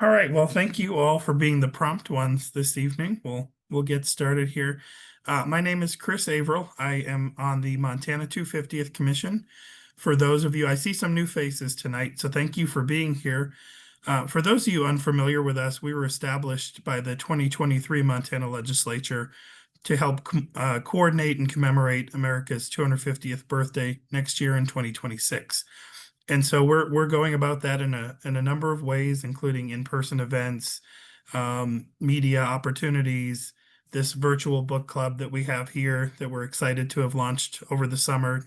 All right. Well, thank you all for being the prompt ones this evening. We'll get started here. My name is Chris Averill. I am on the Montana 250th Commission. For those of you, I see some new faces tonight, so thank you for being here. For those of you unfamiliar with us, we were established by the 2023 Montana Legislature to help coordinate and commemorate America's 250th birthday next year in 2026. And so we're going about that in a number of ways, including in-person events, media opportunities, this virtual book club that we have here that we're excited to have launched over the summer.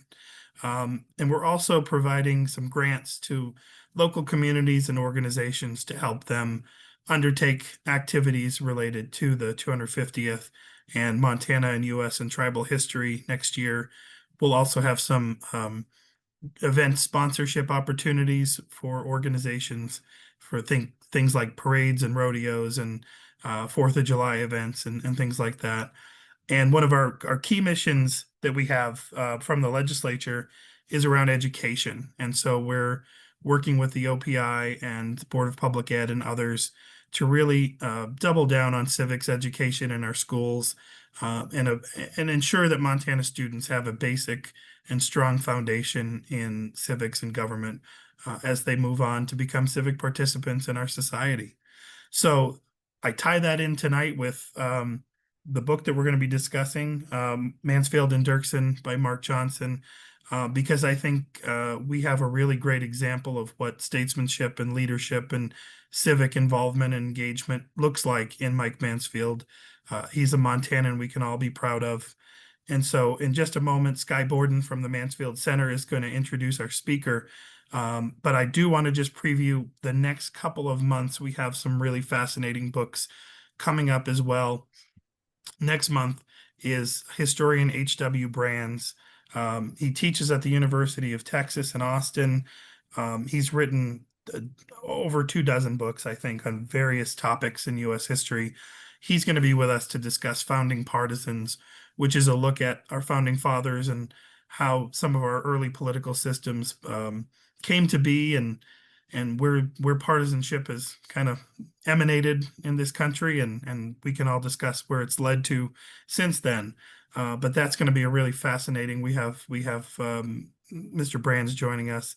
And we're also providing some grants to local communities and organizations to help them undertake activities related to the 250th and Montana and U.S. and tribal history next year. We'll also have some event sponsorship opportunities for organizations for things like parades and rodeos and 4th of July events and things like that. And one of our key missions that we have from the legislature is around education. And so we're working with the OPI and the Board of Public Ed and others to really double down on civics education in our schools and ensure that Montana students have a basic and strong foundation in civics and government as they move on to become civic participants in our society. So I tie that in tonight with the book that we're going to be discussing, Mansfield and Dirksen by Marc Johnson, because I think we have a really great example of what statesmanship and leadership and civic involvement and engagement looks like in Mike Mansfield. He's a Montanan we can all be proud of. And so in just a moment, Sky Borden from the Mansfield Center is going to introduce our speaker. But I do want to just preview the next couple of months. We have some really fascinating books coming up as well. Next month is historian H.W. Brands. He teaches at the University of Texas in Austin. He's written over 24 books, I think, on various topics in U.S. history. He's going to be with us to discuss Founding Partisans, which is a look at our founding fathers and how some of our early political systems came to be and where partisanship has kind of emanated in this country, and we can all discuss where it's led to since then. But that's going to be a really fascinating. We have Mr. Brands joining us,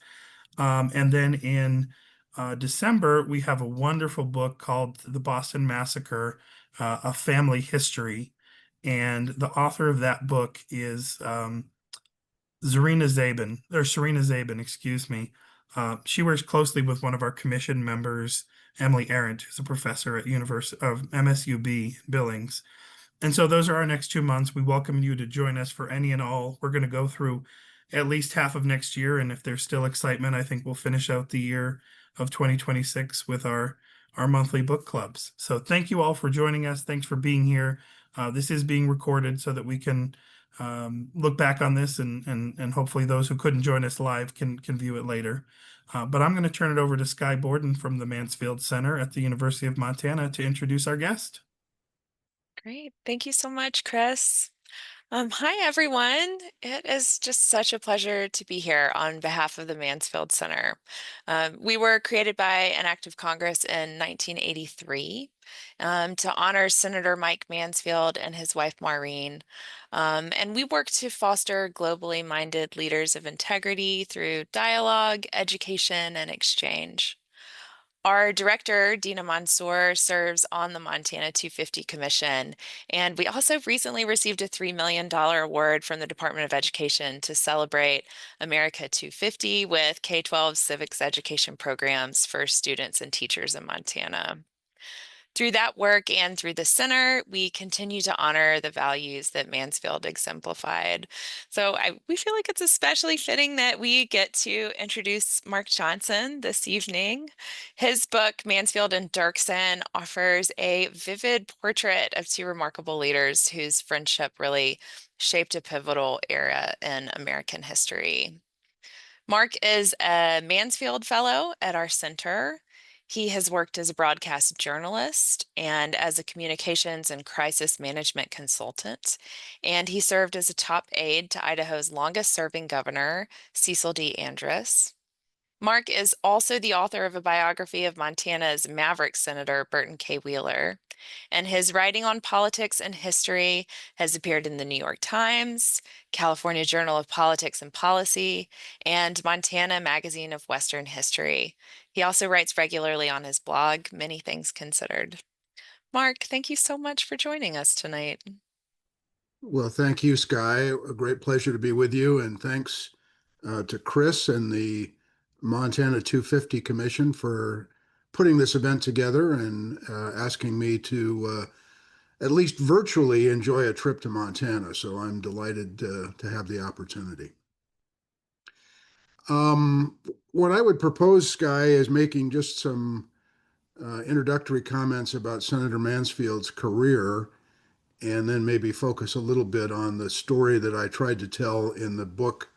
and then in December we have a wonderful book called The Boston Massacre: A Family History, and the author of that book is Serena Zabin, excuse me. She works closely with one of our commission members, Emily Arendt, who's a professor at University of MSUB Billings. And so those are our next 2 months. We welcome you to join us for any and all. We're going to go through at least half of next year, and if there's still excitement, I think we'll finish out the year of 2026 with our monthly book clubs. So thank you all for joining us. Thanks for being here. This is being recorded so that we can look back on this and hopefully those who couldn't join us live can view it later. But I'm going to turn it over to Sky Borden from the Mansfield Center at the University of Montana to introduce our guest. Great. Thank you so much, Chris. Hi, everyone. It is just such a pleasure to be here on behalf of the Mansfield Center. We were created by an act of Congress in 1983 to honor Senator Mike Mansfield and his wife, Maureen. And we work to foster globally minded leaders of integrity through dialogue, education, and exchange. Our director, Dina Mansour, serves on the Montana 250 Commission, and we also recently received a $3 million award from the Department of Education to celebrate America 250 with K-12 civics education programs for students and teachers in Montana. Through that work and through the center, we continue to honor the values that Mansfield exemplified. So we feel like it's especially fitting that we get to introduce Marc Johnson this evening. His book, Mansfield and Dirksen, offers a vivid portrait of two remarkable leaders whose friendship really shaped a pivotal era in American history. Marc is a Mansfield Fellow at our center. He has worked as a broadcast journalist and as a communications and crisis management consultant, and he served as a top aide to Idaho's longest-serving governor, Cecil D. Andrus. Mark is also the author of a biography of Montana's Maverick Senator Burton K. Wheeler, and his writing on politics and history has appeared in the New York Times, California Journal of Politics and Policy, and Montana Magazine of Western History. He also writes regularly on his blog, Many Things Considered. Mark, thank you so much for joining us tonight. Well, thank you, Sky. A great pleasure to be with you. And thanks to Chris and the Montana 250 Commission for putting this event together and asking me to at least virtually enjoy a trip to Montana. So I'm delighted to have the opportunity. What I would propose, Sky, is making just some introductory comments about Senator Mansfield's career and then maybe focus a little bit on the story that I tried to tell in the book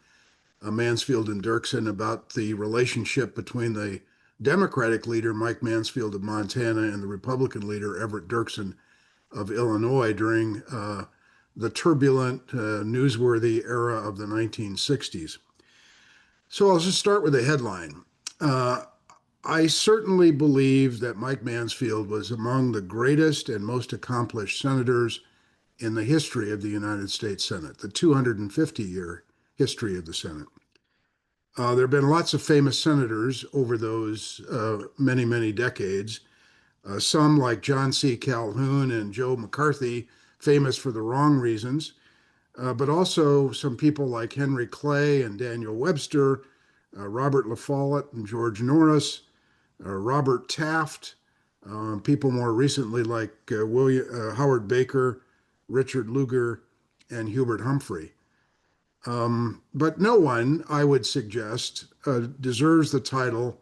Mansfield and Dirksen about the relationship between the Democratic leader Mike Mansfield of Montana and the Republican leader Everett Dirksen of Illinois during the turbulent, newsworthy era of the 1960s. So I'll just start with a headline. I certainly believe that Mike Mansfield was among the greatest and most accomplished senators in the history of the United States Senate, the 250-year history of the Senate. There have been lots of famous senators over those many, many decades. Some, like John C. Calhoun and Joe McCarthy, famous for the wrong reasons, but also some people like Henry Clay and Daniel Webster, Robert La Follette and George Norris, Robert Taft, people more recently like Howard Baker, Richard Lugar, and Hubert Humphrey. But no one, I would suggest, deserves the title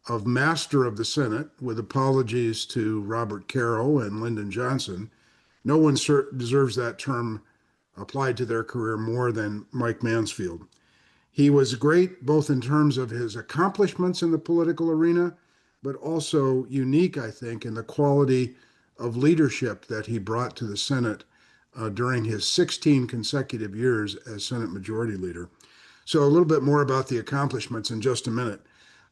of Master of the Senate, with apologies to Robert Caro and Lyndon Johnson. No one deserves that term applied to their career more than Mike Mansfield. He was great both in terms of his accomplishments in the political arena, but also unique, I think, in the quality of leadership that he brought to the Senate during his 16 consecutive years as Senate Majority Leader. So a little bit more about the accomplishments in just a minute.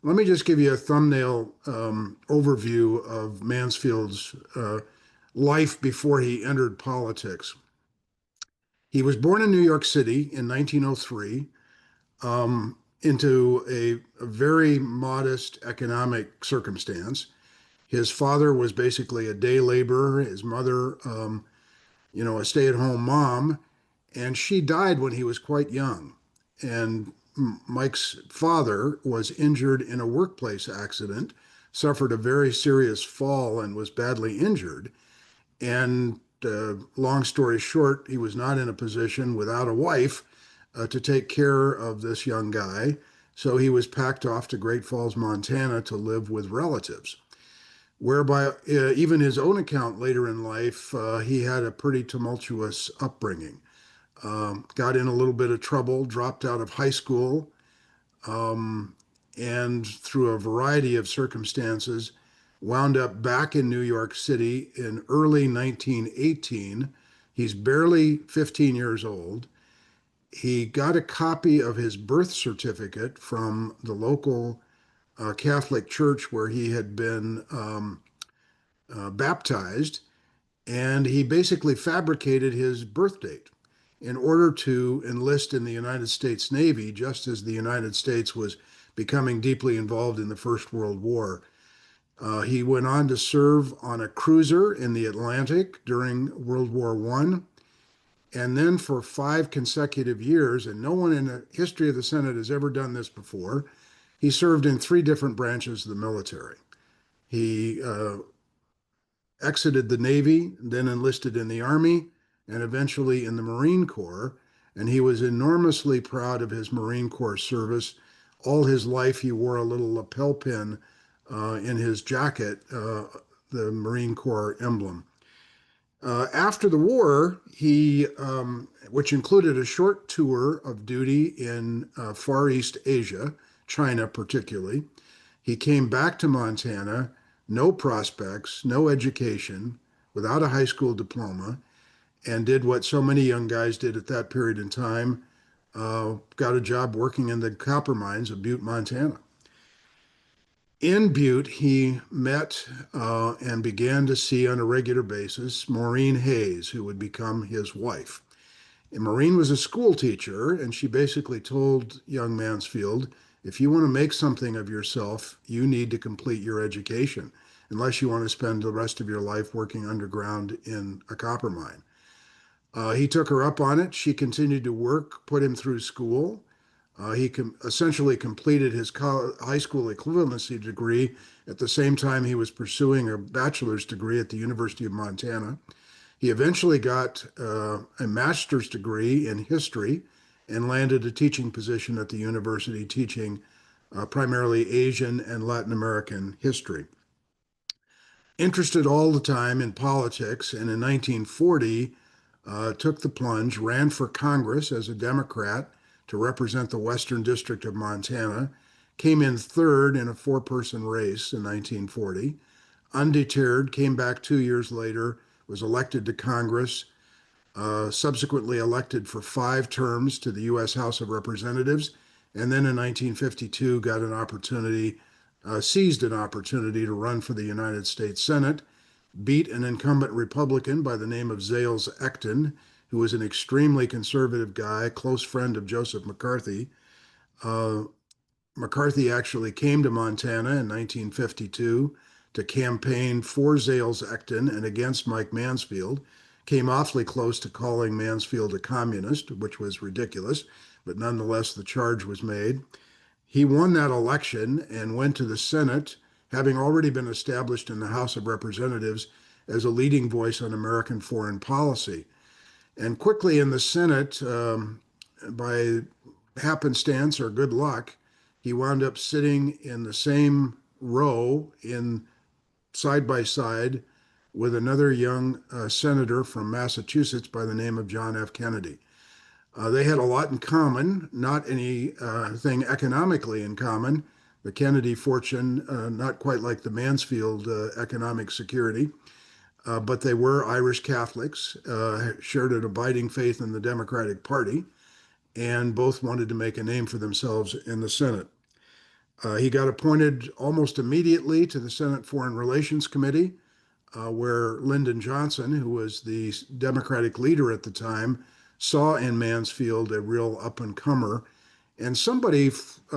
Let me just give you a thumbnail overview of Mansfield's life before he entered politics. He was born in New York City in 1903 into a very modest economic circumstance. His father was basically a day laborer, his mother, a stay-at-home mom, and she died when he was quite young. And Mike's father was injured in a workplace accident, suffered a very serious fall, and was badly injured. And long story short, he was not in a position without a wife to take care of this young guy. So he was packed off to Great Falls, Montana to live with relatives, whereby even his own account later in life, he had a pretty tumultuous upbringing. Got in a little bit of trouble, dropped out of high school, and through a variety of circumstances, wound up back in New York City in early 1918. He's barely 15 years old. He got a copy of his birth certificate from the local Catholic church where he had been baptized, and he basically fabricated his birth date in order to enlist in the United States Navy, just as the United States was becoming deeply involved in the First World War. He went on to serve on a cruiser in the Atlantic during World War I, and then for 5 consecutive years, and no one in the history of the Senate has ever done this before, he served in 3 different branches of the military. He exited the Navy, then enlisted in the Army, and eventually in the Marine Corps. And he was enormously proud of his Marine Corps service. All his life, he wore a little lapel pin in his jacket, the Marine Corps emblem. After the war, which included a short tour of duty in Far East Asia, China particularly, he came back to Montana, no prospects, no education, without a high school diploma, and did what so many young guys did at that period in time, got a job working in the copper mines of Butte, Montana. In Butte, he met and began to see on a regular basis Maureen Hayes, who would become his wife. And Maureen was a school teacher, and she basically told young Mansfield, if you want to make something of yourself, you need to complete your education, unless you want to spend the rest of your life working underground in a copper mine. He took her up on it. She continued to work, put him through school. He essentially completed his high school equivalency degree at the same time he was pursuing a bachelor's degree at the University of Montana. He eventually got a master's degree in history and landed a teaching position at the university teaching primarily Asian and Latin American history. Interested all the time in politics, and in 1940 took the plunge, ran for Congress as a Democrat to represent the Western District of Montana, came in third in a four-person race in 1940, undeterred, came back 2 years later, was elected to Congress, subsequently elected for 5 terms to the U.S. House of Representatives, and then in 1952 got an opportunity, seized an opportunity to run for the United States Senate, beat an incumbent Republican by the name of Zales Ecton, who was an extremely conservative guy, close friend of Joseph McCarthy. McCarthy actually came to Montana in 1952 to campaign for Zales Ecton and against Mike Mansfield, came awfully close to calling Mansfield a communist, which was ridiculous, but nonetheless the charge was made. He won that election and went to the Senate, having already been established in the House of Representatives as a leading voice on American foreign policy. And quickly in the Senate, by happenstance or good luck, he wound up sitting in the same row in side by side with another young senator from Massachusetts by the name of John F. Kennedy. They had a lot in common, not anything economically in common. The Kennedy fortune, not quite like the Mansfield economic security, but they were Irish Catholics, shared an abiding faith in the Democratic Party, and both wanted to make a name for themselves in the Senate. He got appointed almost immediately to the Senate Foreign Relations Committee, where Lyndon Johnson, who was the Democratic leader at the time, saw in Mansfield a real up-and-comer and somebody,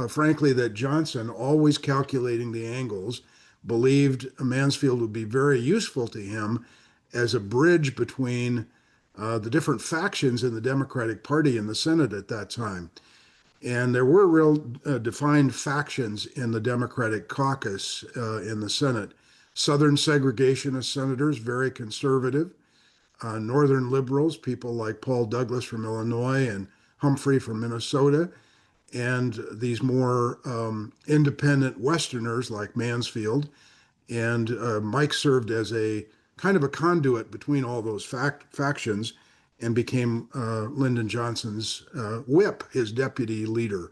frankly, that Johnson, always calculating the angles, believed Mansfield would be very useful to him as a bridge between the different factions in the Democratic Party in the Senate at that time. And there were real defined factions in the Democratic caucus in the Senate. Southern segregationist senators, very conservative. Northern liberals, people like Paul Douglas from Illinois and Humphrey from Minnesota, and these more independent Westerners like Mansfield. And Mike served as a kind of a conduit between all those factions and became Lyndon Johnson's whip, his deputy leader.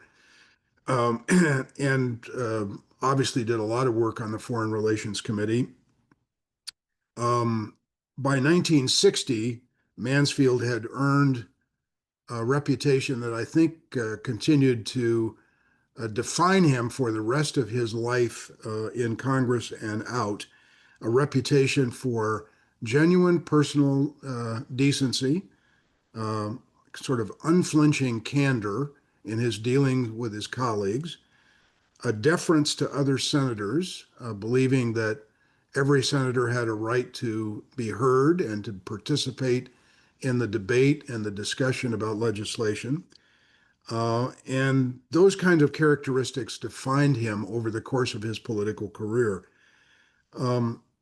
And obviously did a lot of work on the Foreign Relations Committee. By 1960, Mansfield had earned a reputation that I think continued to define him for the rest of his life in Congress and out, a reputation for genuine personal decency, sort of unflinching candor in his dealings with his colleagues, a deference to other senators, believing that every senator had a right to be heard and to participate in the debate and the discussion about legislation. And those kinds of characteristics defined him over the course of his political career.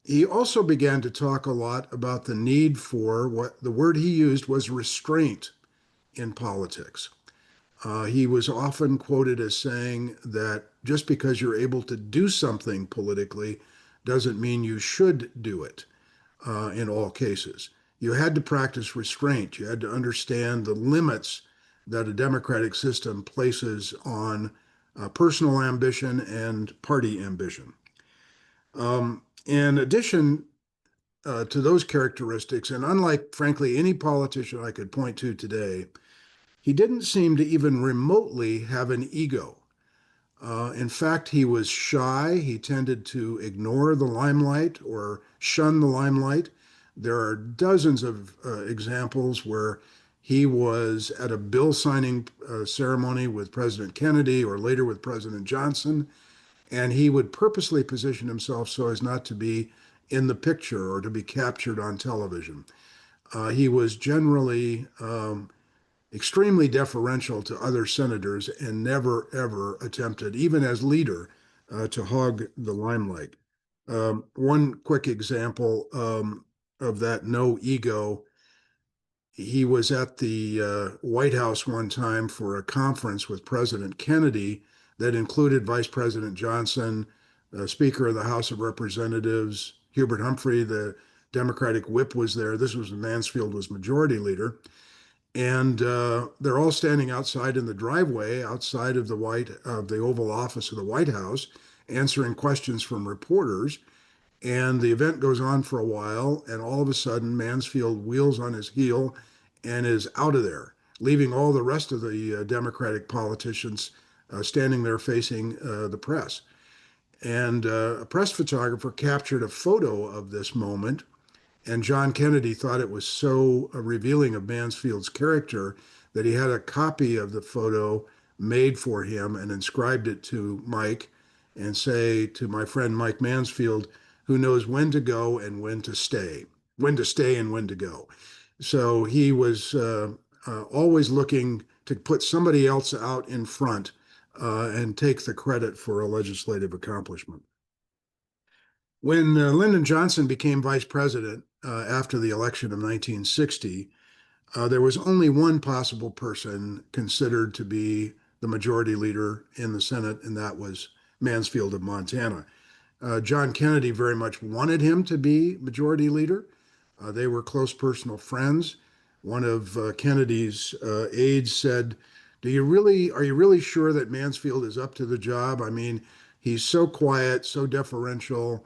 He also began to talk a lot about the need for what the word he used was restraint in politics. He was often quoted as saying that just because you're able to do something politically doesn't mean you should do it in all cases. You had to practice restraint. You had to understand the limits that a democratic system places on personal ambition and party ambition. In addition to those characteristics, and unlike, frankly, any politician I could point to today, he didn't seem to even remotely have an ego. In fact, he was shy. He tended to ignore the limelight or shun the limelight. There are dozens of examples where he was at a bill signing ceremony with President Kennedy or later with President Johnson, and he would purposely position himself so as not to be in the picture or to be captured on television. He was generally extremely deferential to other senators and never, ever attempted, even as leader, to hog the limelight. One quick example of that no ego, he was at the White House one time for a conference with President Kennedy that included Vice President Johnson, Speaker of the House of Representatives, Hubert Humphrey, the Democratic whip was there. This was when Mansfield was majority leader. And they're all standing outside in the driveway, outside of the Oval Office of the White House, answering questions from reporters. And the event goes on for a while, and all of a sudden, Mansfield wheels on his heel and is out of there, leaving all the rest of the Democratic politicians standing there facing the press. And a press photographer captured a photo of this moment, and John Kennedy thought it was so revealing of Mansfield's character that he had a copy of the photo made for him and inscribed it to Mike and say to my friend Mike Mansfield, who knows when to go and when to stay and when to go. So he was always looking to put somebody else out in front and take the credit for a legislative accomplishment. When Lyndon Johnson became vice president after the election of 1960, there was only one possible person considered to be the majority leader in the Senate, and that was Mansfield of Montana. John Kennedy very much wanted him to be majority leader. They were close personal friends. One of Kennedy's aides said, are you really sure that Mansfield is up to the job? I mean, he's so quiet, so deferential,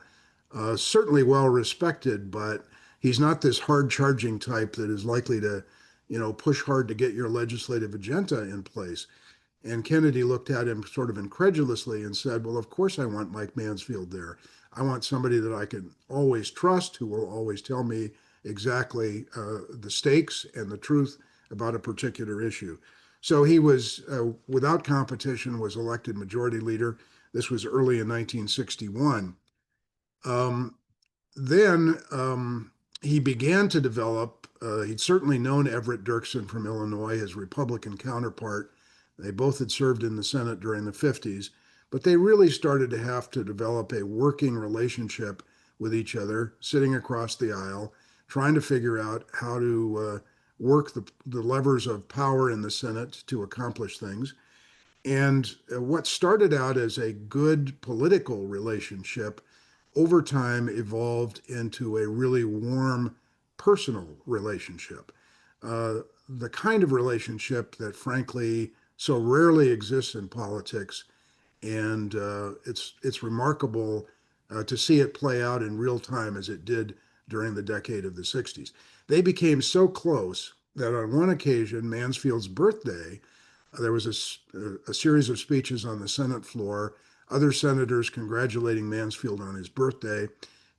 certainly well respected, but he's not this hard charging type that is likely to, push hard to get your legislative agenda in place. And Kennedy looked at him sort of incredulously and said, well, of course I want Mike Mansfield there. I want somebody that I can always trust, who will always tell me exactly the stakes and the truth about a particular issue. So he was, without competition, was elected majority leader. This was early in 1961. Then he began to develop, he'd certainly known Everett Dirksen from Illinois, his Republican counterpart. They both had served in the Senate during the 50s, but they really started to have to develop a working relationship with each other, sitting across the aisle, trying to figure out how to work the levers of power in the Senate to accomplish things. And what started out as a good political relationship over time evolved into a really warm personal relationship. The kind of relationship that, frankly, so rarely exists in politics. And it's remarkable to see it play out in real time as it did during the decade of the 60s. They became so close that on one occasion, Mansfield's birthday, there was a series of speeches on the Senate floor, other senators congratulating Mansfield on his birthday.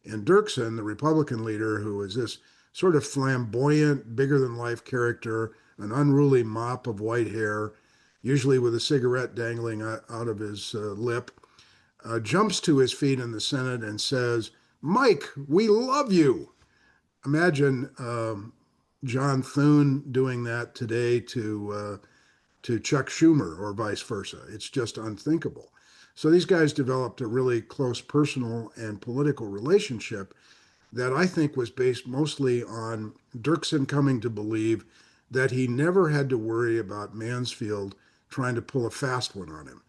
And Dirksen, the Republican leader, who was this sort of flamboyant, bigger than life character, an unruly mop of white hair, usually with a cigarette dangling out of his lip, jumps to his feet in the Senate and says, Mike, we love you. Imagine John Thune doing that today to Chuck Schumer or vice versa. It's just unthinkable. So these guys developed a really close personal and political relationship that I think was based mostly on Dirksen coming to believe that he never had to worry about Mansfield trying to pull a fast one on him,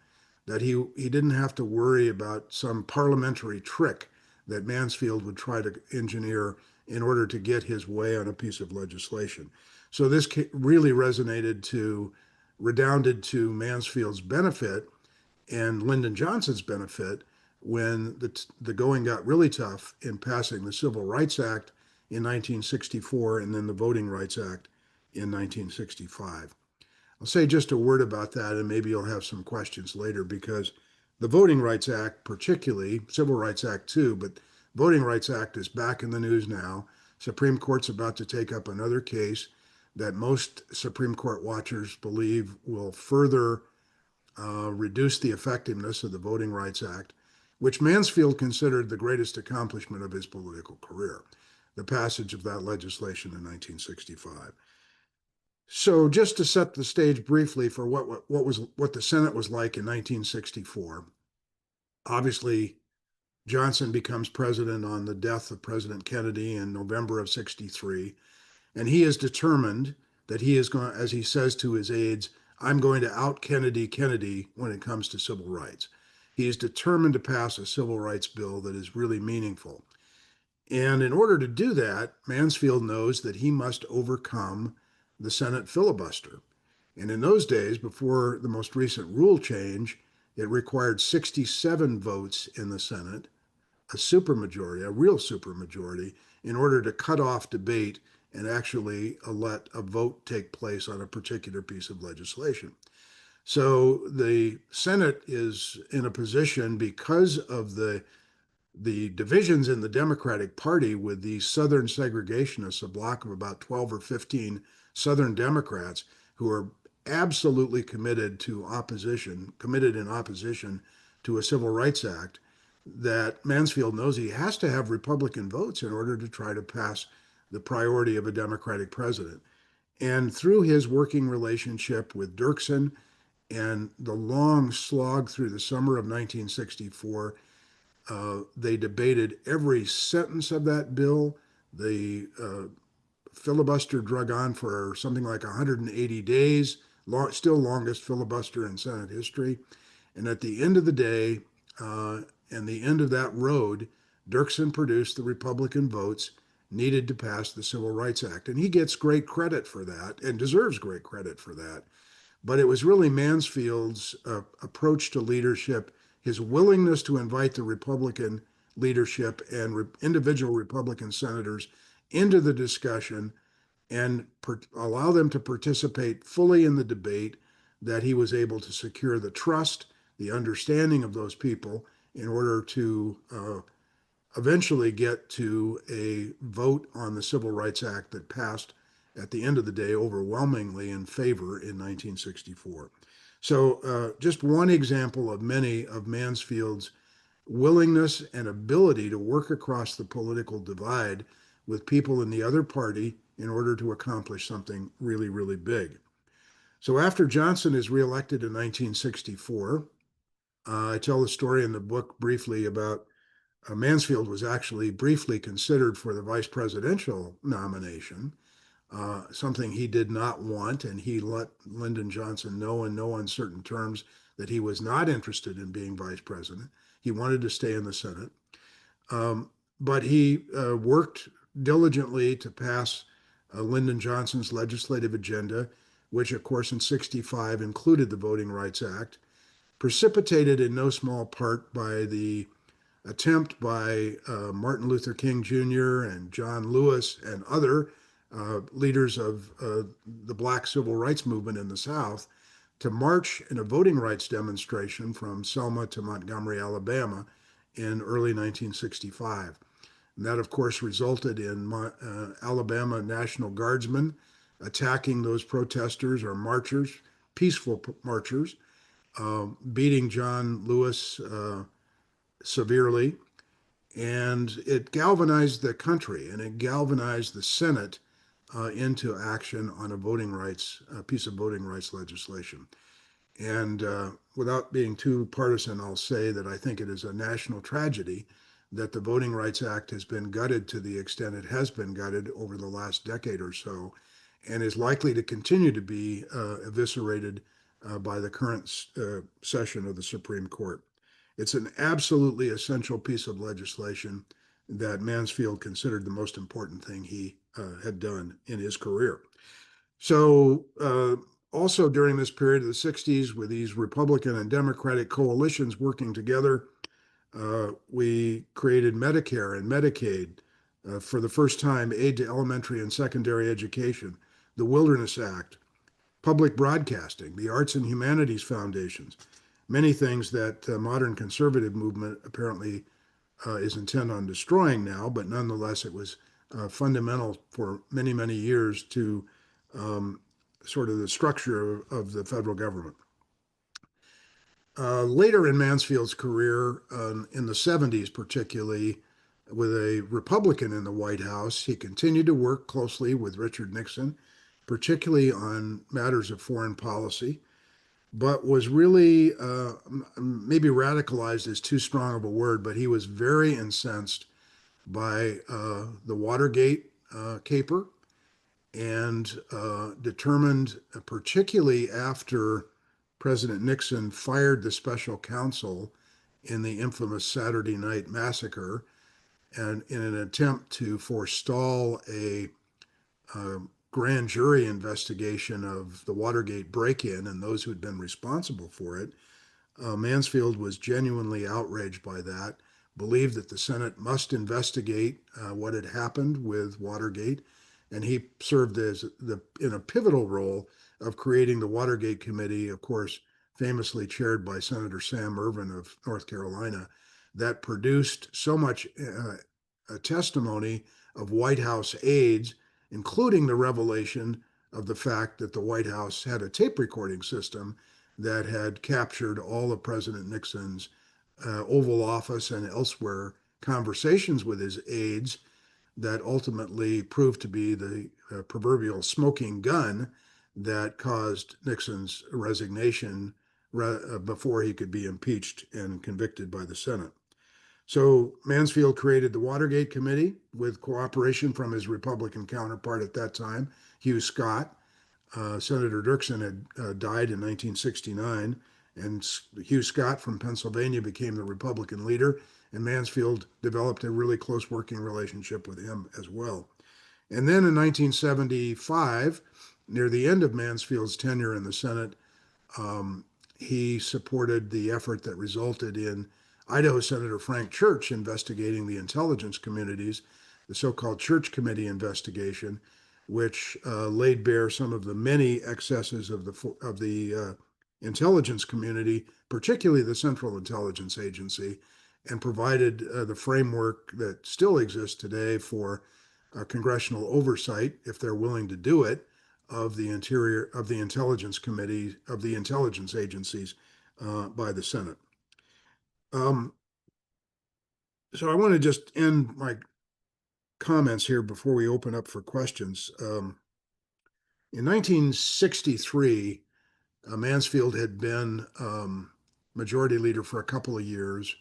that he didn't have to worry about some parliamentary trick that Mansfield would try to engineer in order to get his way on a piece of legislation. So this really redounded to Mansfield's benefit and Lyndon Johnson's benefit when the going got really tough in passing the Civil Rights Act in 1964 and then the Voting Rights Act in 1965. I'll say just a word about that, and maybe you'll have some questions later, because The Voting Rights Act, particularly, Civil Rights Act too, but Voting Rights Act is back in the news now. Supreme Court's about to take up another case that most Supreme Court watchers believe will further reduce the effectiveness of the Voting Rights Act, which Mansfield considered the greatest accomplishment of his political career, the passage of that legislation in 1965. So just to set the stage briefly for what the Senate was like in 1964, obviously Johnson becomes president on the death of President Kennedy in November of 63, and he is determined that he is going, as he says to his aides, I'm going to out Kennedy when it comes to civil rights. He is determined to pass a civil rights bill that is really meaningful. And in order to do that, Mansfield knows that he must overcome the Senate filibuster. And in those days, before the most recent rule change, it required 67 votes in the Senate, a supermajority, a real supermajority, in order to cut off debate and actually let a vote take place on a particular piece of legislation. So the Senate is in a position, because of the divisions in the Democratic Party with these Southern segregationists, a block of about 12 or 15 Southern Democrats who are absolutely committed in opposition to a Civil Rights Act, that Mansfield knows he has to have Republican votes in order to try to pass the priority of a Democratic president. And through his working relationship with Dirksen and the long slog through the summer of 1964, they debated every sentence of that bill. The filibuster drug on for something like 180 days, still longest filibuster in Senate history. And at the end of the day, and the end of that road, Dirksen produced the Republican votes needed to pass the Civil Rights Act. And he gets great credit for that and deserves great credit for that. But it was really Mansfield's approach to leadership, his willingness to invite the Republican leadership and individual Republican senators into the discussion and allow them to participate fully in the debate, that he was able to secure the trust, the understanding of those people in order to eventually get to a vote on the Civil Rights Act that passed at the end of the day overwhelmingly in favor in 1964. So just one example of many of Mansfield's willingness and ability to work across the political divide with people in the other party in order to accomplish something really, really big. So after Johnson is reelected in 1964, I tell the story in the book briefly about Mansfield was actually briefly considered for the vice presidential nomination, something he did not want, and he let Lyndon Johnson know in no uncertain terms that he was not interested in being vice president. He wanted to stay in the Senate. But he worked diligently to pass Lyndon Johnson's legislative agenda, which, of course, in 65 included the Voting Rights Act, precipitated in no small part by the attempt by Martin Luther King Jr. and John Lewis and other leaders of the Black civil rights movement in the South to march in a voting rights demonstration from Selma to Montgomery, Alabama in early 1965. And that, of course, resulted in Alabama National Guardsmen attacking those protesters or marchers, peaceful marchers, beating John Lewis severely. And it galvanized the country and it galvanized the Senate into action on a piece of voting rights legislation. And without being too partisan, I'll say that I think it is a national tragedy that the Voting Rights Act has been gutted to the extent it has been gutted over the last decade or so, and is likely to continue to be eviscerated by the current session of the Supreme Court. It's an absolutely essential piece of legislation that Mansfield considered the most important thing he had done in his career. So also during this period of the 60s, with these Republican and Democratic coalitions working together, we created Medicare and Medicaid, for the first time, aid to elementary and secondary education, the Wilderness Act, public broadcasting, the Arts and Humanities Foundations. many things that modern conservative movement apparently is intent on destroying now, but nonetheless, it was fundamental for many, many years to sort of the structure of the federal government. Later in Mansfield's career, in the 70s particularly, with a Republican in the White House, he continued to work closely with Richard Nixon, particularly on matters of foreign policy, but was really maybe radicalized is too strong of a word, but he was very incensed by the Watergate caper and determined, particularly after President Nixon fired the special counsel in the infamous Saturday Night Massacre, and in an attempt to forestall a grand jury investigation of the Watergate break-in and those who had been responsible for it, Mansfield was genuinely outraged by that, believed that the Senate must investigate what had happened with Watergate, and he served in a pivotal role of creating the Watergate Committee, of course, famously chaired by Senator Sam Ervin of North Carolina, that produced so much testimony of White House aides, including the revelation of the fact that the White House had a tape recording system that had captured all of President Nixon's Oval Office and elsewhere conversations with his aides that ultimately proved to be the proverbial smoking gun that caused Nixon's resignation before he could be impeached and convicted by the Senate. So Mansfield created the Watergate Committee with cooperation from his Republican counterpart at that time, Hugh Scott. Senator Dirksen had died in 1969, and Hugh Scott from Pennsylvania became the Republican leader, and Mansfield developed a really close working relationship with him as well. And then in 1975, near the end of Mansfield's tenure in the Senate, he supported the effort that resulted in Idaho Senator Frank Church investigating the intelligence communities, the so-called Church Committee investigation, which laid bare some of the many excesses of the intelligence community, particularly the Central Intelligence Agency, and provided the framework that still exists today for congressional oversight, if they're willing to do it, of the intelligence committee of the intelligence agencies by the Senate. So I want to just end my comments here before we open up for questions. In 1963, Mansfield had been majority leader for a couple of years,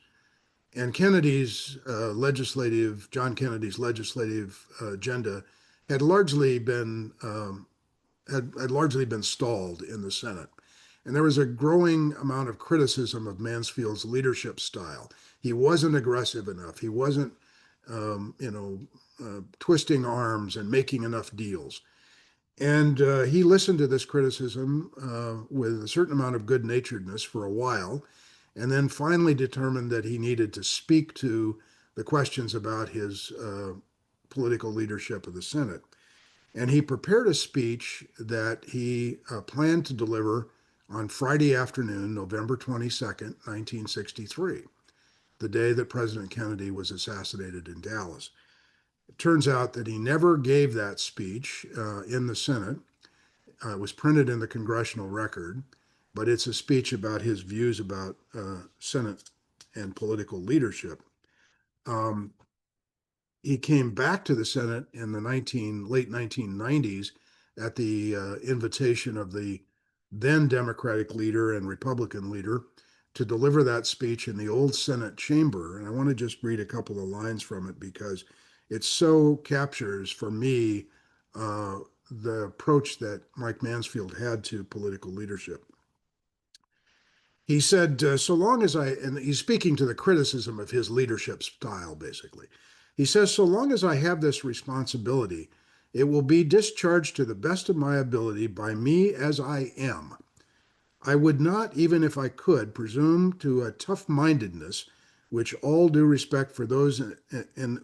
and John Kennedy's legislative agenda had largely been stalled in the Senate. And there was a growing amount of criticism of Mansfield's leadership style. He wasn't aggressive enough. He wasn't, twisting arms and making enough deals. And he listened to this criticism with a certain amount of good-naturedness for a while, and then finally determined that he needed to speak to the questions about his political leadership of the Senate. And he prepared a speech that he planned to deliver on Friday afternoon, November 22nd, 1963, the day that President Kennedy was assassinated in Dallas. It turns out that he never gave that speech in the Senate. It was printed in the Congressional Record, but it's a speech about his views about Senate and political leadership. He came back to the Senate in the late 1990s at the invitation of the then Democratic leader and Republican leader to deliver that speech in the old Senate chamber. And I want to just read a couple of lines from it because it so captures for me the approach that Mike Mansfield had to political leadership. He said, and he's speaking to the criticism of his leadership style, basically. He says, so long as I have this responsibility, it will be discharged to the best of my ability by me as I am. I would not, even if I could, presume to a tough-mindedness, which all due respect for those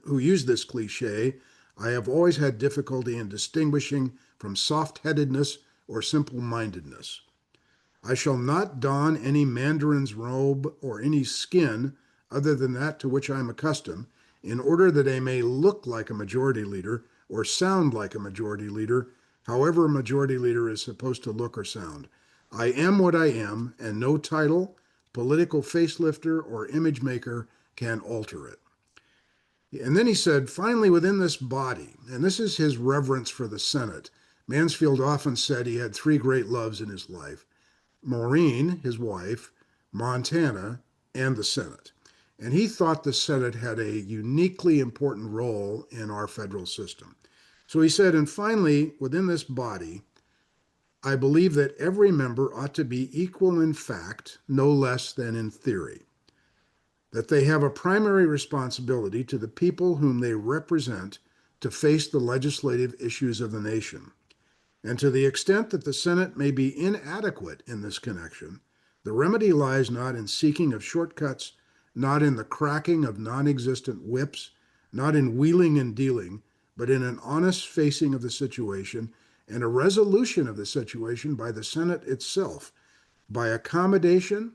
who use this cliche, I have always had difficulty in distinguishing from soft-headedness or simple-mindedness. I shall not don any mandarin's robe or any skin other than that to which I am accustomed, in order that I may look like a majority leader or sound like a majority leader, however a majority leader is supposed to look or sound. I am what I am, and no title, political facelifter, or image maker can alter it. And then he said, finally, within this body, and this is his reverence for the Senate. Mansfield often said he had three great loves in his life: Maureen, his wife, Montana, and the Senate. And he thought the Senate had a uniquely important role in our federal system. So he said, and finally, within this body, I believe that every member ought to be equal in fact, no less than in theory, that they have a primary responsibility to the people whom they represent to face the legislative issues of the nation. And to the extent that the Senate may be inadequate in this connection, the remedy lies not in seeking of shortcuts, not in the cracking of non-existent whips, not in wheeling and dealing, but in an honest facing of the situation and a resolution of the situation by the Senate itself, by accommodation,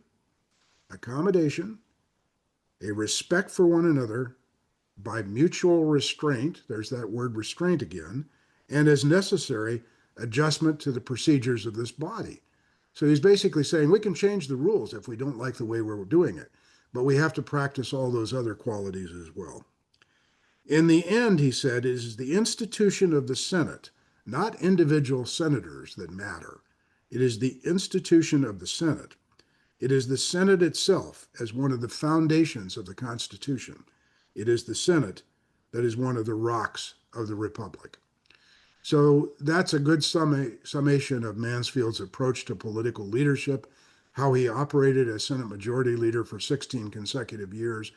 a respect for one another, by mutual restraint, there's that word restraint again, and as necessary, adjustment to the procedures of this body. So he's basically saying we can change the rules if we don't like the way we're doing it, but we have to practice all those other qualities as well. In the end, he said, it is the institution of the Senate, not individual senators, that matter. It is the institution of the Senate. It is the Senate itself as one of the foundations of the Constitution. It is the Senate that is one of the rocks of the Republic. So that's a good summation of Mansfield's approach to political leadership, how he operated as Senate Majority Leader for 16 consecutive years,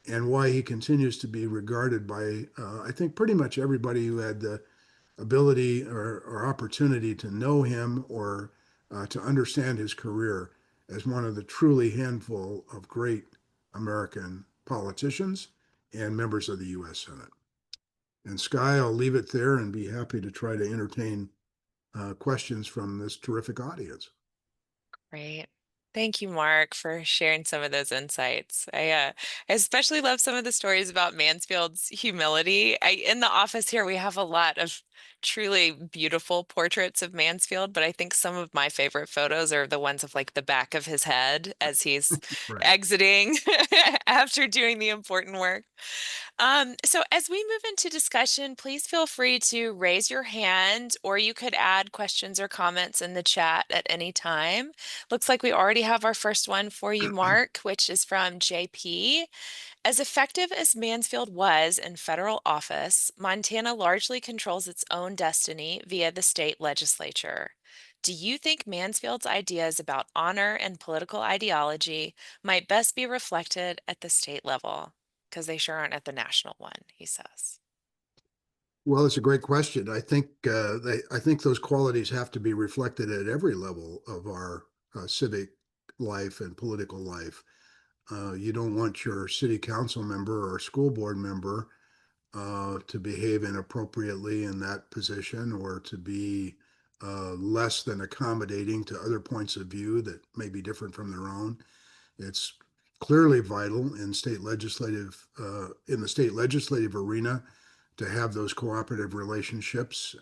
and why he continues to be regarded by, I think, pretty much everybody who had the ability or opportunity to know him or to understand his career as one of the truly handful of great American politicians and members of the U.S. Senate. And Sky, I'll leave it there and be happy to try to entertain questions from this terrific audience. Great. Thank you, Mark, for sharing some of those insights. I especially love some of the stories about Mansfield's humility. In the office here, we have a lot of truly beautiful portraits of Mansfield, but I think some of my favorite photos are the ones of like the back of his head as he's Right. exiting after doing the important work. So as we move into discussion, please feel free to raise your hand, or you could add questions or comments in the chat at any time. Looks like we already have our first one for you, Mark, which is from JP. As effective as Mansfield was in federal office, Montana largely controls its own destiny via the state legislature. Do you think Mansfield's ideas about honor and political ideology might best be reflected at the state level? Because they sure aren't at the national one, he says. Well, it's a great question. I think those qualities have to be reflected at every level of our civic life and political life. You don't want your city council member or school board member to behave inappropriately in that position or to be less than accommodating to other points of view that may be different from their own. It's clearly vital in the state legislative arena to have those cooperative relationships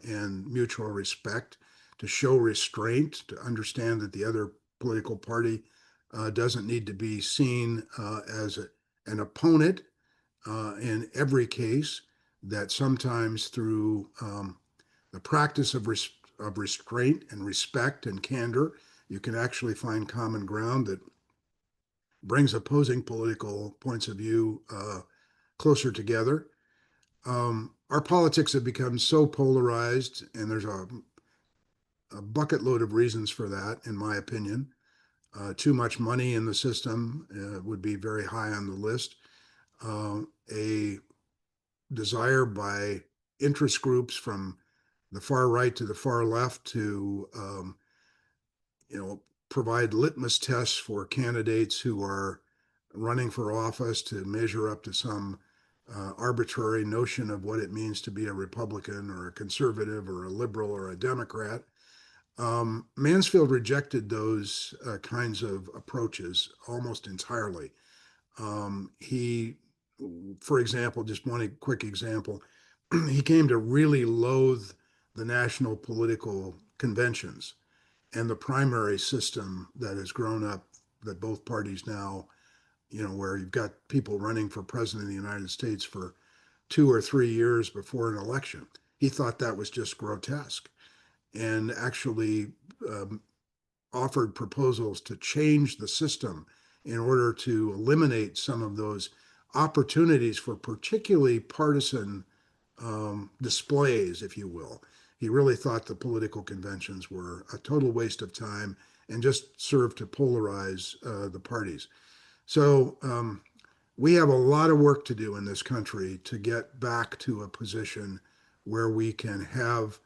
and mutual respect, to show restraint, to understand that the other political party doesn't need to be seen as an opponent in every case, that sometimes through the practice of restraint and respect and candor, you can actually find common ground that brings opposing political points of view closer together. Our politics have become so polarized, and there's a bucket load of reasons for that, in my opinion. Too much money in the system would be very high on the list. A desire by interest groups from the far right to the far left to provide litmus tests for candidates who are running for office to measure up to some arbitrary notion of what it means to be a Republican or a conservative or a liberal or a Democrat. Mansfield rejected those kinds of approaches almost entirely. He, for example, just one quick example, he came to really loathe the national political conventions and the primary system that has grown up, that both parties now, where you've got people running for president of the United States for 2 or 3 years before an election. He thought that was just grotesque and actually um, offered proposals to change the system in order to eliminate some of those opportunities for particularly partisan displays, if you will. He really thought the political conventions were a total waste of time and just served to polarize the parties. So we have a lot of work to do in this country to get back to a position where we can have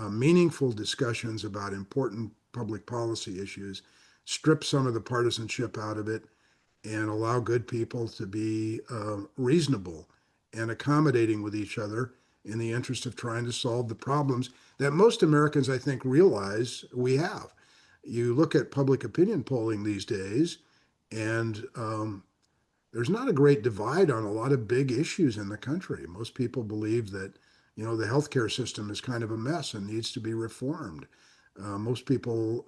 meaningful discussions about important public policy issues, strip some of the partisanship out of it, and allow good people to be reasonable and accommodating with each other in the interest of trying to solve the problems that most Americans, I think, realize we have. You look at public opinion polling these days, and there's not a great divide on a lot of big issues in the country. Most people believe that, the healthcare system is kind of a mess and needs to be reformed. Most people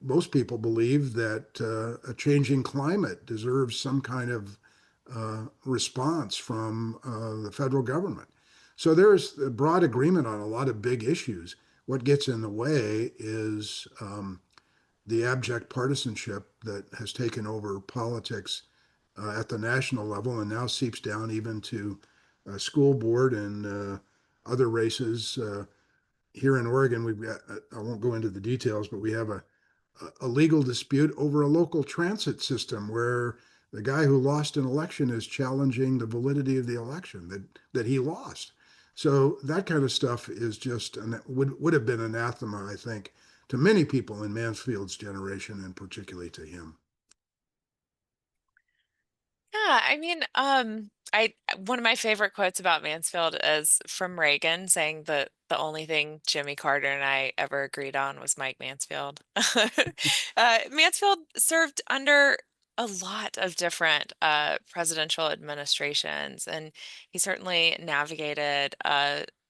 most people believe that a changing climate deserves some kind of response from the federal government. So there's a broad agreement on a lot of big issues. What gets in the way is the abject partisanship that has taken over politics at the national level and now seeps down even to school board and other races. Here in Oregon, we've got, I won't go into the details, but we have a legal dispute over a local transit system where the guy who lost an election is challenging the validity of the election that he lost. So that kind of stuff is just, and would have been anathema, I think, to many people in Mansfield's generation and particularly to him. Yeah, I mean, I one of my favorite quotes about Mansfield is from Reagan saying that the only thing Jimmy Carter and I ever agreed on was Mike Mansfield. Mansfield served under a lot of different presidential administrations, and he certainly navigated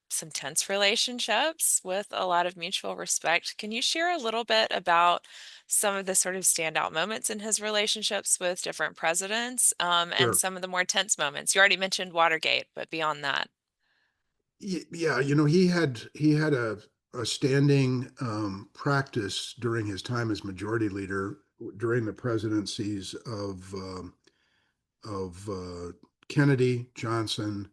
some tense relationships with a lot of mutual respect. Can you share a little bit about some of the sort of standout moments in his relationships with different presidents, and Sure. some of the more tense moments? You already mentioned Watergate, but beyond that. Yeah, he had a standing practice during his time as majority leader during the presidencies of Kennedy, Johnson,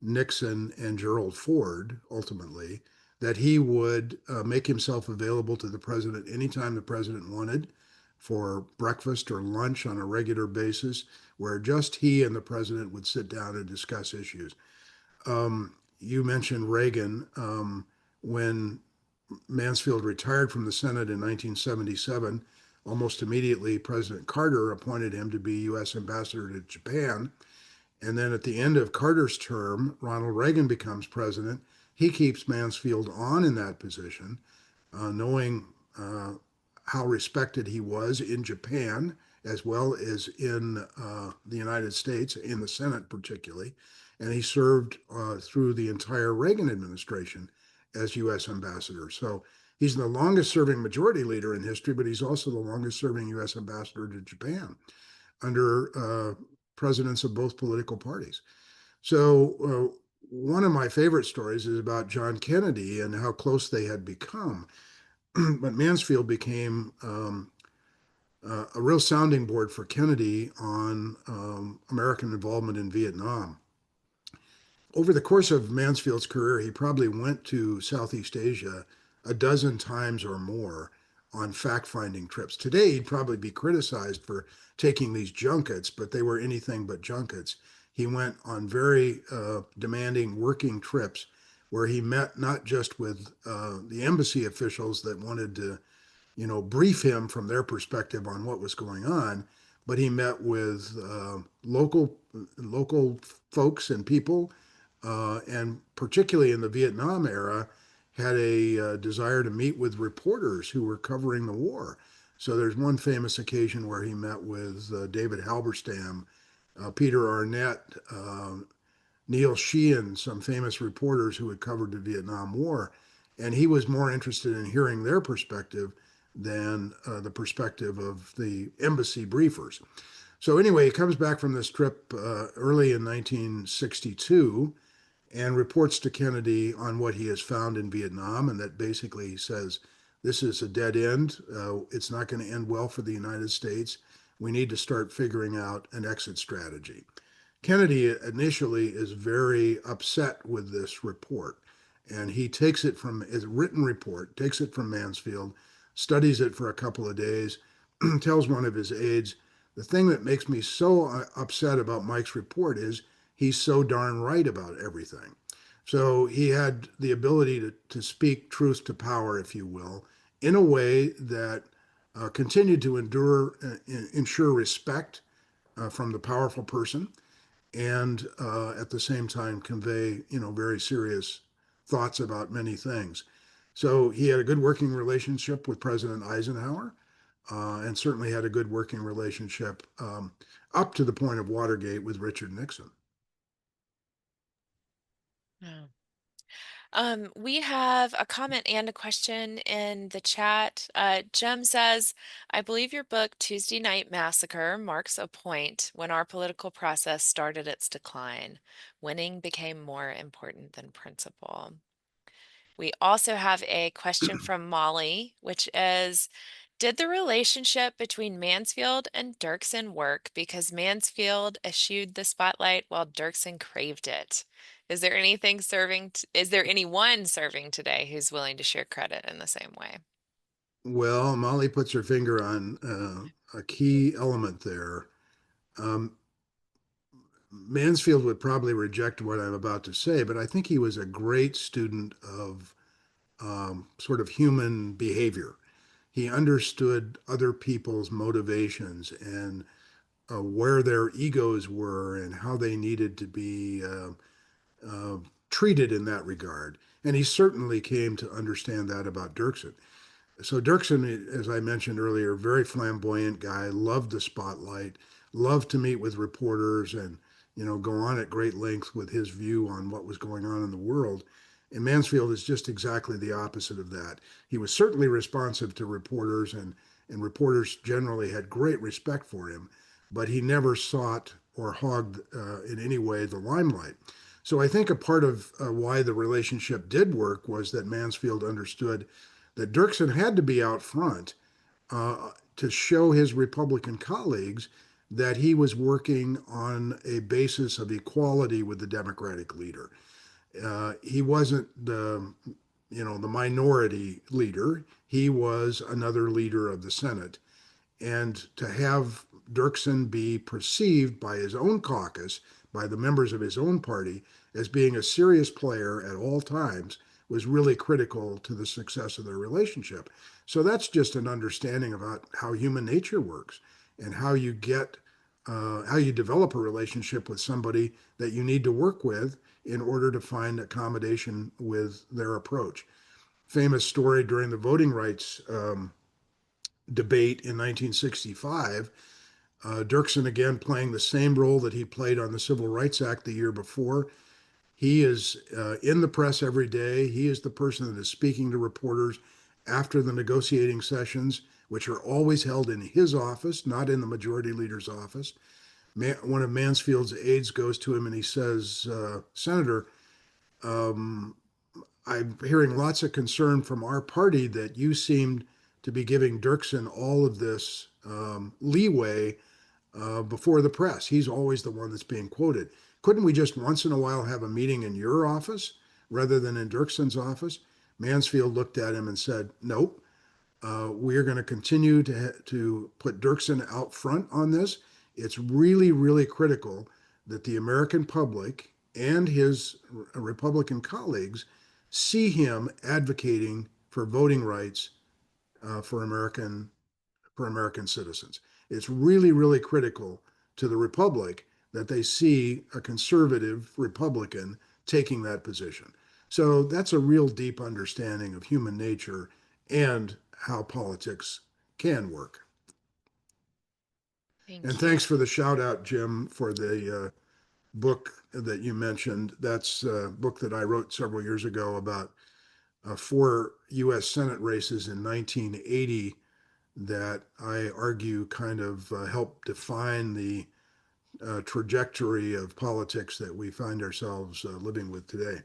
Nixon, and Gerald Ford, ultimately, that he would make himself available to the president anytime the president wanted for breakfast or lunch on a regular basis, where just he and the president would sit down and discuss issues. You mentioned Reagan. When Mansfield retired from the Senate in 1977, almost immediately President Carter appointed him to be U.S. ambassador to Japan. And then at the end of Carter's term, Ronald Reagan becomes president. He keeps Mansfield on in that position, knowing how respected he was in Japan as well as in the United States, in the Senate particularly. And he served through the entire Reagan administration as U.S. ambassador. So he's the longest serving majority leader in history, but he's also the longest serving U.S. ambassador to Japan under presidents of both political parties. So one of my favorite stories is about John Kennedy and how close they had become. But Mansfield became a real sounding board for Kennedy on American involvement in Vietnam. Over the course of Mansfield's career, he probably went to Southeast Asia a dozen times or more on fact finding trips. Today, he'd probably be criticized for taking these junkets, but they were anything but junkets. He went on very demanding working trips where he met not just with the embassy officials that wanted to brief him from their perspective on what was going on, but he met with local folks and people, and particularly in the Vietnam era, had a desire to meet with reporters who were covering the war. So there's one famous occasion where he met with David Halberstam, Peter Arnett, Neil Sheehan, some famous reporters who had covered the Vietnam War. And he was more interested in hearing their perspective than the perspective of the embassy briefers. So anyway, he comes back from this trip early in 1962 and reports to Kennedy on what he has found in Vietnam, and that basically he says, this is a dead end. It's not going to end well for the United States. We need to start figuring out an exit strategy. Kennedy initially is very upset with this report, and he takes it from his written report, takes it from Mansfield, studies it for a couple of days, tells one of his aides, the thing that makes me so upset about Mike's report is he's so darn right about everything. So he had the ability to speak truth to power, if you will, in a way that continued to ensure respect from the powerful person, and at the same time convey, very serious thoughts about many things. So he had a good working relationship with President Eisenhower, and certainly had a good working relationship up to the point of Watergate with Richard Nixon. Yeah. We have a comment and a question in the chat. Jem says, I believe your book, Tuesday Night Massacre, marks a point when our political process started its decline. Winning became more important than principle. We also have a question from Molly, which is, did the relationship between Mansfield and Dirksen work because Mansfield eschewed the spotlight while Dirksen craved it? Is there anything is there anyone serving today who's willing to share credit in the same way? Well, Molly puts her finger on a key element there. Um, Mansfield would probably reject what I'm about to say, but I think he was a great student of sort of human behavior. He understood other people's motivations and where their egos were and how they needed to be uh, treated in that regard. And he certainly came to understand that about Dirksen. So Dirksen, as I mentioned earlier, very flamboyant guy, loved the spotlight, loved to meet with reporters and, go on at great length with his view on what was going on in the world. And Mansfield is just exactly the opposite of that. He was certainly responsive to reporters, and reporters generally had great respect for him, but he never sought or hogged in any way the limelight. So I think a part of why the relationship did work was that Mansfield understood that Dirksen had to be out front to show his Republican colleagues that he was working on a basis of equality with the Democratic leader. He wasn't the minority leader. He was another leader of the Senate. And to have Dirksen be perceived by his own caucus, by the members of his own party, as being a serious player at all times was really critical to the success of their relationship. So that's just an understanding about how human nature works and how you develop a relationship with somebody that you need to work with in order to find accommodation with their approach. Famous story during the voting rights debate in 1965. Dirksen again playing the same role that he played on the Civil Rights Act the year before. He is in the press every day. He is the person that is speaking to reporters after the negotiating sessions, which are always held in his office, not in the majority leader's office. One of Mansfield's aides goes to him and he says, Senator, um, I'm hearing lots of concern from our party that you seemed to be giving Dirksen all of this leeway before the press. He's always the one that's being quoted. Couldn't we just once in a while have a meeting in your office rather than in Dirksen's office? Mansfield looked at him and said, nope, we are going to continue to put Dirksen out front on this. It's really, really critical that the American public and his Republican colleagues see him advocating for voting rights for American citizens. It's really, really critical to the Republic that they see a conservative Republican taking that position. So that's a real deep understanding of human nature and how politics can work. And Thank you. thanks for the shout out, Jim, for the book that you mentioned. That's a book that I wrote several years ago about 4 U.S. Senate races in 1980 that I argue kind of helped define the trajectory of politics that we find ourselves living with today.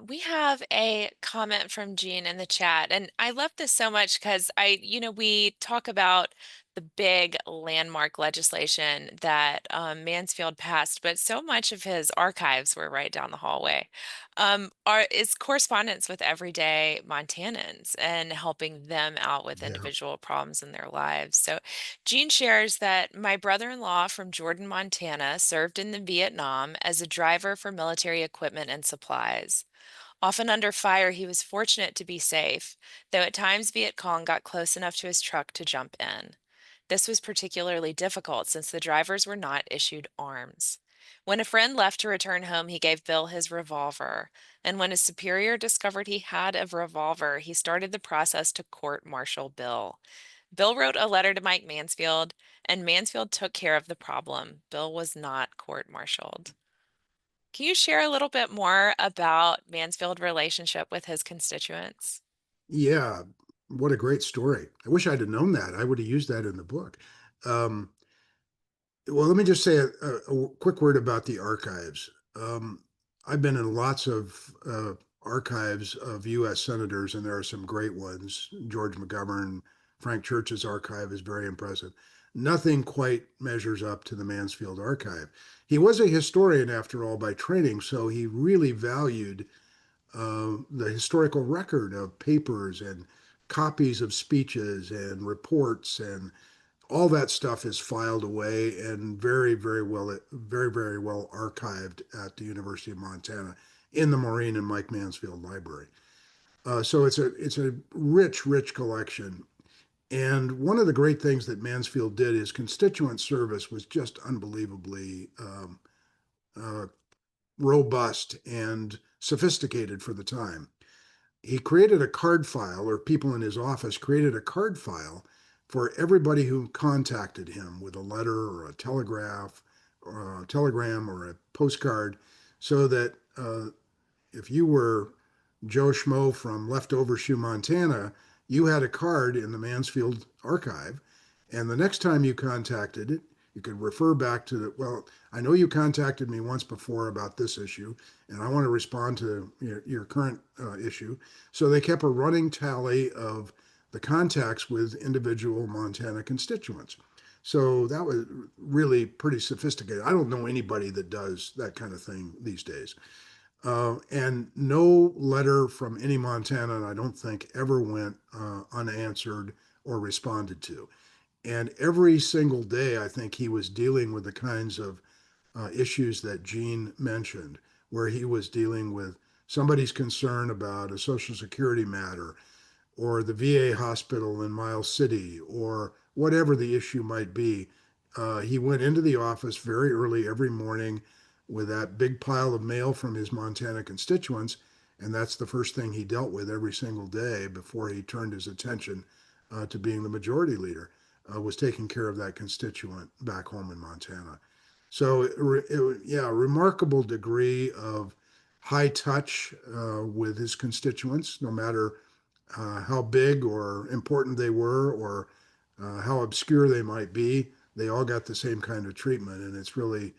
We have a comment from Jean in the chat, and I love this so much because we talk about the big landmark legislation that Mansfield passed, but so much of his archives were right down the hallway. Is correspondence with everyday Montanans and helping them out with Yeah. individual problems in their lives. So Jean shares that my brother-in-law from Jordan, Montana, served in the Vietnam as a driver for military equipment and supplies. Often under fire, he was fortunate to be safe, though at times Viet Cong got close enough to his truck to jump in. This was particularly difficult since the drivers were not issued arms. When a friend left to return home, he gave Bill his revolver, and when his superior discovered he had a revolver, he started the process to court-martial Bill. Bill wrote a letter to Mike Mansfield, and Mansfield took care of the problem. Bill was not court-martialed. Can you share a little bit more about Mansfield's relationship with his constituents? Yeah, what a great story. I wish I'd have known that. I would have used that in the book. Um, well, let me just say a quick word about the archives. I've been in lots of archives of U.S. senators, and there are some great ones. George McGovern, Frank Church's archive is very impressive. Nothing quite measures up to the Mansfield archive. He was a historian, after all, by training, so he really valued the historical record of papers and copies of speeches and reports, and all that stuff is filed away and very well archived at the University of Montana in the Maureen and Mike Mansfield Library. So it's a rich collection. And one of the great things that Mansfield did, his constituent service was just unbelievably uh, robust and sophisticated for the time. He created a card file, or people in his office created a card file for everybody who contacted him with a letter or a telegraph or a telegram or a postcard, so that if you were Joe Schmo from Leftover Shoe, Montana, you had a card in the Mansfield archive. And the next time you contacted it, you could refer back to the, well, I know you contacted me once before about this issue, and I want to respond to your current issue. So they kept a running tally of the contacts with individual Montana constituents. So that was really pretty sophisticated. I don't know anybody that does that kind of thing these days. And no letter from any Montanan, I don't think, ever went unanswered or responded to. And every single day, I think he was dealing with the kinds of issues that Gene mentioned, where he was dealing with somebody's concern about a Social Security matter, or the VA hospital in Miles City, or whatever the issue might be. He went into the office very early every morning with that big pile of mail from his Montana constituents, and that's the first thing he dealt with every single day before he turned his attention to being the majority leader, was taking care of that constituent back home in Montana. So, yeah, remarkable degree of high touch with his constituents, no matter how big or important they were, or how obscure they might be. They all got the same kind of treatment, and it's really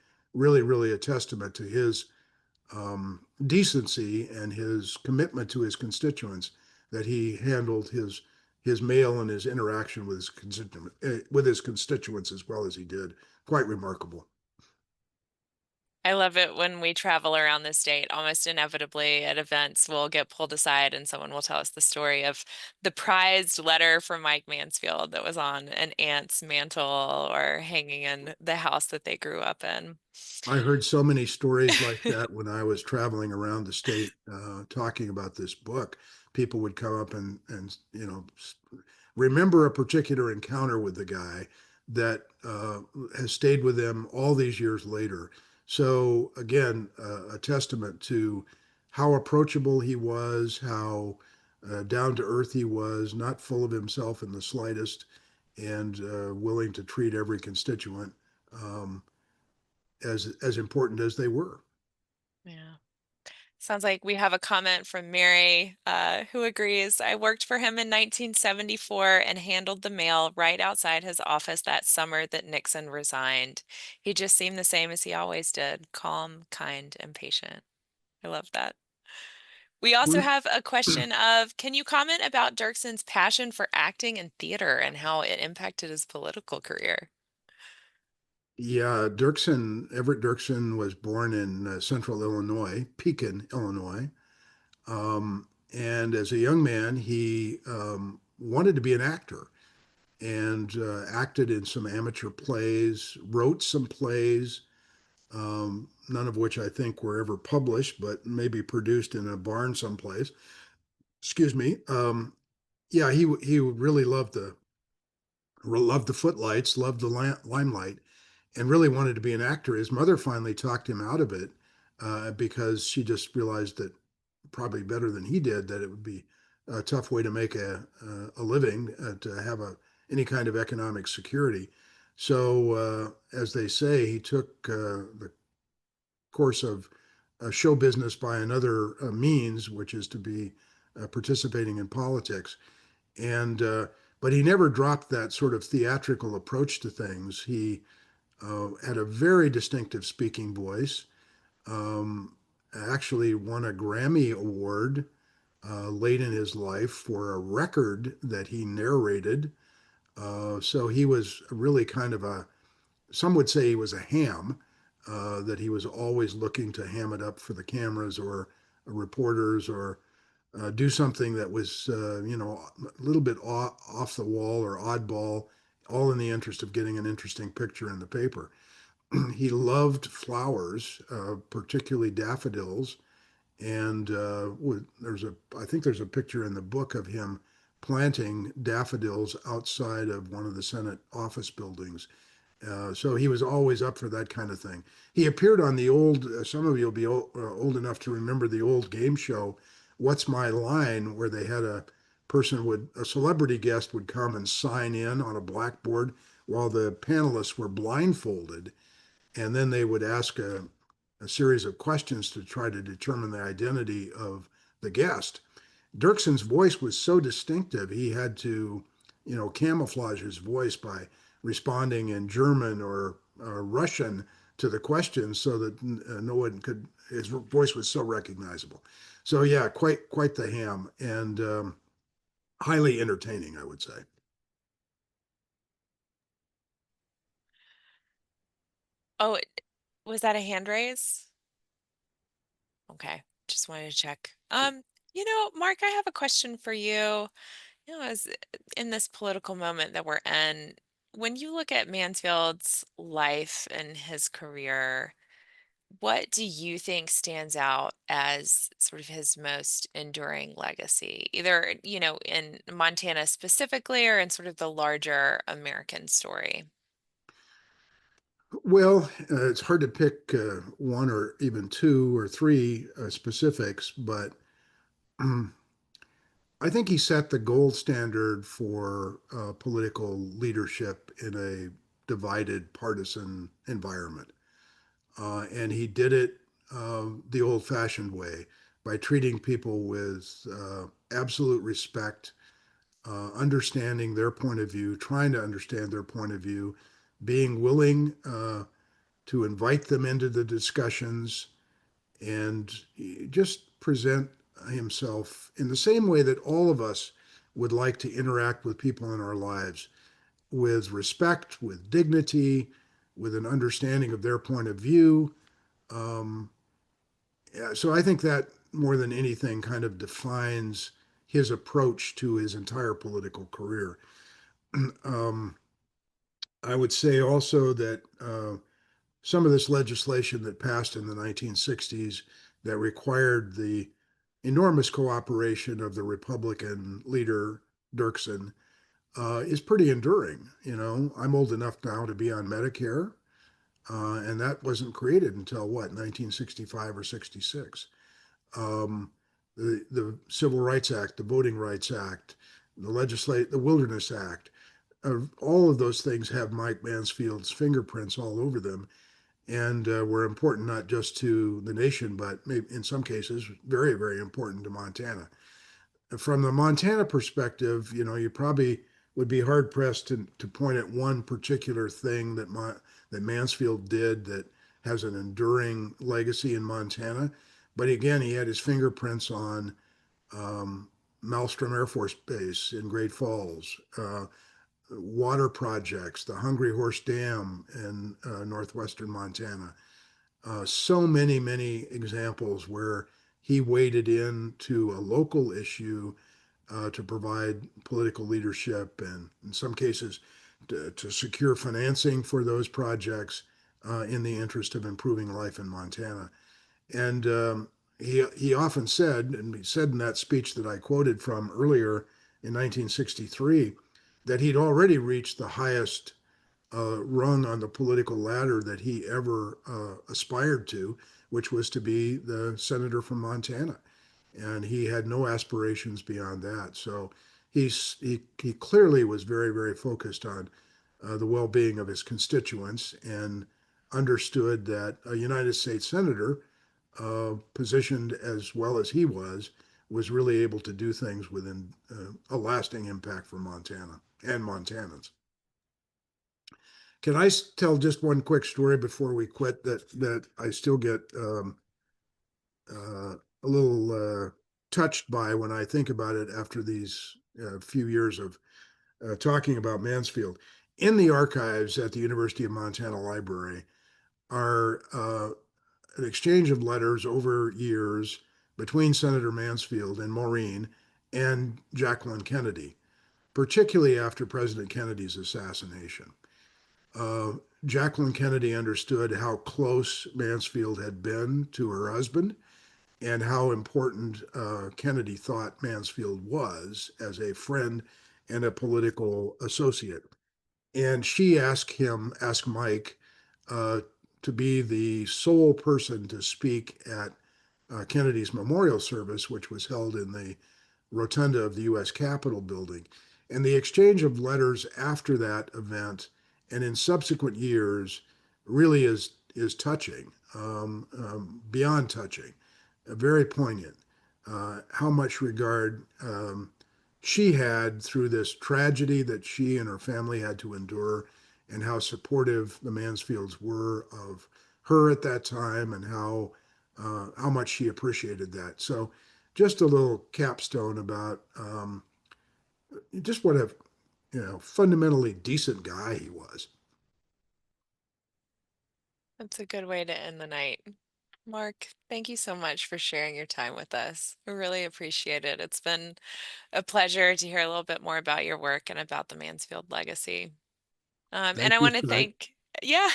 a testament to his decency and his commitment to his constituents that he handled his mail and his interaction with his constituents as well as he did. Quite remarkable. I love it when we travel around the state. Almost inevitably at events, we'll get pulled aside and someone will tell us the story of the prized letter from Mike Mansfield that was on an aunt's mantle or hanging in the house that they grew up in. I heard so many stories like that when I was traveling around the state talking about this book. People would come up and remember a particular encounter with the guy that has stayed with them all these years later. So again, a testament to how approachable he was, how down to earth he was, not full of himself in the slightest, and willing to treat every constituent um, as important as they were. Yeah. Sounds like we have a comment from Mary, who agrees. I worked for him in 1974 and handled the mail right outside his office that summer that Nixon resigned. He just seemed the same as he always did, calm, kind, and patient. I love that. We also One, have a question of, can you comment about Dirksen's passion for acting and theater and how it impacted his political career? yeah, Everett Dirksen was born in central Illinois, Pekin, Illinois. And as a young man, he wanted to be an actor and acted in some amateur plays, wrote some plays, none of which I think were ever published, but maybe produced in a barn someplace. Excuse me. Yeah, he really loved the footlights, loved the limelight, and really wanted to be an actor. His mother finally talked him out of it because she just realized that probably better than he did that it would be a tough way to make a living to have any kind of economic security. So, as they say, he took the course of show business by another means, which is to be participating in politics. And but he never dropped that sort of theatrical approach to things. He had a very distinctive speaking voice. Um, Actually won a Grammy Award late in his life for a record that he narrated. So he was really kind of some would say he was a ham, that he was always looking to ham it up for the cameras or reporters or do something that was, a little bit off the wall or oddball, all in the interest of getting an interesting picture in the paper. He loved flowers, particularly daffodils, and I think there's a picture in the book of him planting daffodils outside of one of the Senate office buildings. So he was always up for that kind of thing. He appeared on the old, some of you will be old enough to remember the old game show, What's My Line, where they had a celebrity guest would come and sign in on a blackboard while the panelists were blindfolded. And then they would ask a series of questions to try to determine the identity of the guest. Dirksen's voice was so distinctive, he had to, camouflage his voice by responding in German or Russian to the questions so that no one could, his voice was so recognizable. So, yeah, quite the ham and highly entertaining, I would say. Oh, was that a hand raise? Okay, just wanted to check. Mark, I have a question for you. As in this political moment that we're in, when you look at Mansfield's life and his career, what do you think stands out as sort of his most enduring legacy, either, in Montana specifically or in sort of the larger American story? Well, it's hard to pick one or even two or three specifics, but I think he set the gold standard for political leadership in a divided partisan environment. And he did it the old fashioned way by treating people with absolute respect, understanding their point of view, trying to understand their point of view, being willing to invite them into the discussions and just present himself in the same way that all of us would like to interact with people in our lives, with respect, with dignity, with an understanding of their point of view. Um, yeah, so I think that more than anything kind of defines his approach to his entire political career. um, I would say also that some of this legislation that passed in the 1960s that required the enormous cooperation of the Republican leader Dirksen is pretty enduring. I'm old enough now to be on Medicare. And that wasn't created until what, 1965 or 66. Um, the Civil Rights Act, the Voting Rights Act, the Wilderness Act, all of those things have Mike Mansfield's fingerprints all over them, and were important not just to the nation, but maybe in some cases very, very important to Montana. From the Montana perspective, you probably would be hard pressed to point at one particular thing that Mansfield did that has an enduring legacy in Montana. But again, he had his fingerprints on Malmstrom Air Force Base in Great Falls, water projects, the Hungry Horse Dam in northwestern Montana. So many, many examples where he waded into a local issue to provide political leadership and, in some cases, to secure financing for those projects in the interest of improving life in Montana. And he often said, and he said in that speech that I quoted from earlier in 1963, that he'd already reached the highest rung on the political ladder that he ever aspired to, which was to be the senator from Montana. And he had no aspirations beyond that. So he clearly was very, very focused on the well-being of his constituents and understood that a United States senator, positioned as well as he was really able to do things within a lasting impact for Montana and Montanans. Can I tell just one quick story before we quit that I still get a little touched by when I think about it after these few years of talking about Mansfield? In the archives at the University of Montana Library are an exchange of letters over years between Senator Mansfield and Maureen and Jacqueline Kennedy, particularly after President Kennedy's assassination. Jacqueline Kennedy understood how close Mansfield had been to her husband and how important Kennedy thought Mansfield was as a friend and a political associate. And she asked Mike, to be the sole person to speak at Kennedy's memorial service, which was held in the rotunda of the U.S. Capitol building. And the exchange of letters after that event and in subsequent years really is touching, beyond touching, very poignant. How much regard she had through this tragedy that she and her family had to endure, and how supportive the Mansfields were of her at that time, and how much she appreciated that. So, just a little capstone about just what a fundamentally decent guy he was. That's a good way to end the night. Mark, thank you so much for sharing your time with us. We really appreciate it. It's been a pleasure to hear a little bit more about your work and about the Mansfield legacy. And Thank I you, want to Sky. yeah,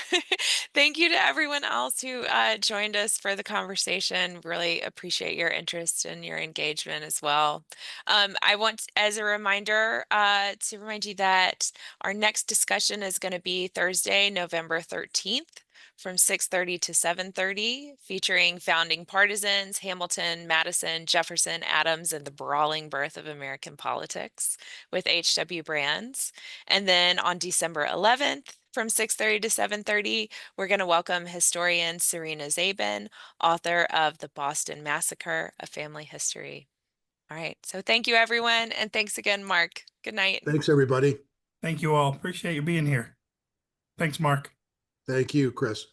thank you to everyone else who joined us for the conversation. Really appreciate your interest and your engagement as well. I want, as a reminder, to remind you that our next discussion is going to be Thursday, November 13th. From 6:30 to 7:30, featuring founding partisans, Hamilton, Madison, Jefferson, Adams, and the brawling birth of American politics with H.W. Brands. And then on December 11th, from 6:30 to 7:30, we're going to welcome historian Serena Zabin, author of The Boston Massacre, A Family History. All right, so thank you, everyone, and thanks again, Mark. Good night. Thanks, everybody. Thank you all. Appreciate you being here. Thanks, Mark. Thank you, Chris.